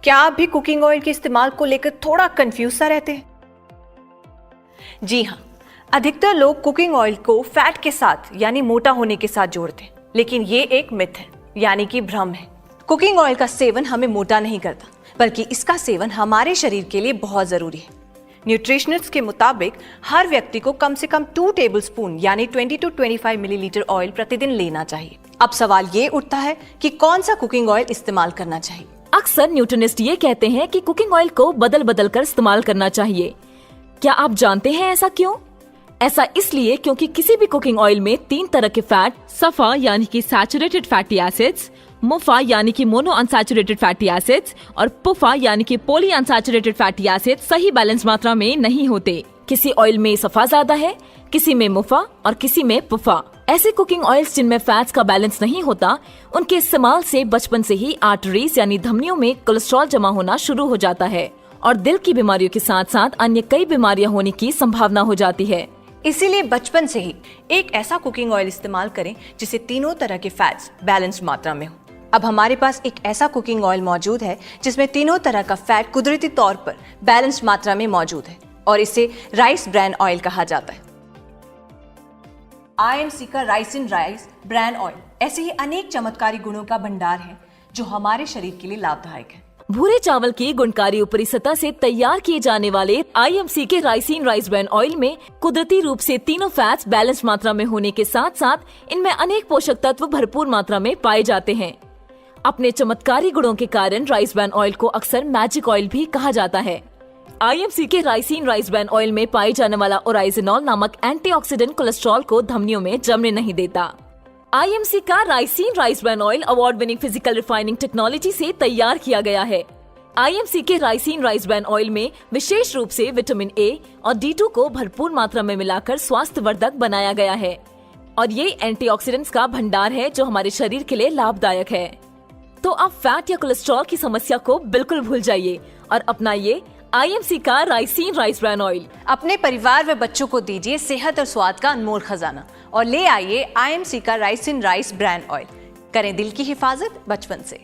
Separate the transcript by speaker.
Speaker 1: क्या आप भी कुकिंग ऑयल के इस्तेमाल को लेकर थोड़ा कंफ्यूज सा रहते हैं? जी हाँ, अधिकतर लोग कुकिंग ऑयल को फैट के साथ यानी मोटा होने के साथ जोड़ते हैं, लेकिन ये एक मिथ है यानी कि भ्रम है। कुकिंग ऑयल का सेवन हमें मोटा नहीं करता, बल्कि इसका सेवन हमारे शरीर के लिए बहुत जरूरी है। न्यूट्रिशनिस्ट के मुताबिक हर व्यक्ति को कम से कम 2 टेबलस्पून यानी 20 to 25 मिलीलीटर ऑयल प्रतिदिन लेना चाहिए। अब सवाल ये उठता है कि कौन सा कुकिंग ऑयल इस्तेमाल करना चाहिए।
Speaker 2: अक्सर न्यूट्रिनिस्ट ये कहते हैं कि कुकिंग ऑयल को बदल बदल कर इस्तेमाल करना चाहिए। क्या आप जानते हैं ऐसा क्यों? ऐसा इसलिए क्योंकि किसी भी कुकिंग ऑयल में 3 तरह के फैट, सफा यानी कि सैचुरेटेड फैटी एसिड्स, मुफा यानी कि मोनो अनसैचुरेटेड फैटी एसिड्स और पुफा यानी कि पॉली अनसैचुरेटेड फैटी एसिड्स सही बैलेंस मात्रा में नहीं होते। किसी ऑयल में सफा ज्यादा है, किसी में मुफा और किसी में पुफा। ऐसे कुकिंग ऑयल्स जिनमें फैट्स का बैलेंस नहीं होता, उनके इस्तेमाल से बचपन से ही आर्टरीज यानी धमनियों में कोलेस्ट्रॉल जमा होना शुरू हो जाता है और दिल की बीमारियों के साथ साथ अन्य कई बीमारियां होने की संभावना हो जाती है।
Speaker 1: इसीलिए बचपन से ही एक ऐसा कुकिंग ऑयल इस्तेमाल करें जिसे तीनों तरह के फैट्स बैलेंस मात्रा में हो। अब हमारे पास एक ऐसा कुकिंग ऑयल मौजूद है जिसमें तीनों तरह का फैट कुदरती तौर पर बैलेंस मात्रा में मौजूद है और इसे राइस ब्रान ऑयल कहा जाता है। IMC का राइसिन राइस ब्रान ऑयल ऐसे ही अनेक चमत्कारी गुणों का भंडार है जो हमारे शरीर के लिए लाभदायक है।
Speaker 2: भूरे चावल की गुणकारी ऊपरी सतह से तैयार किए जाने वाले IMC के राइसिन राइस ब्रान ऑयल में कुदरती रूप से तीनों फैट्स बैलेंस मात्रा में होने के साथ साथ इनमें अनेक पोषक तत्व भरपूर मात्रा में पाए जाते हैं। अपने चमत्कारी गुणों के कारण राइस ब्रान ऑयल को अक्सर मैजिक ऑयल भी कहा जाता है। IMC के राइसिन राइस ब्रान ऑयल में पाए जाने वाला ओराइजिनॉल नामक एंटीऑक्सीडेंट कोलेस्ट्रॉल को धमनियों में जमने नहीं देता। IMC का ricin rice bran oil award winning physical refining technology से तैयार किया गया है। IMC के राइसिन राइस ब्रान ऑयल में विशेष रूप से विटामिन A और D2 को भरपूर मात्रा में मिलाकर स्वास्थ्यवर्धक बनाया गया है और ये एंटीऑक्सीडेंट्स का भंडार है जो हमारे शरीर के लिए लाभदायक है। तो अब फैट या कोलेस्ट्रॉल की समस्या को बिल्कुल भूल जाइए और अपनाइए IMC का राइसिन राइस ब्रान ऑयल।
Speaker 1: अपने परिवार व बच्चों को दीजिए सेहत और स्वाद का अनमोल खजाना और ले आइए IMC का राइसिन राइस ब्रान ऑयल। करें दिल की हिफाजत बचपन से।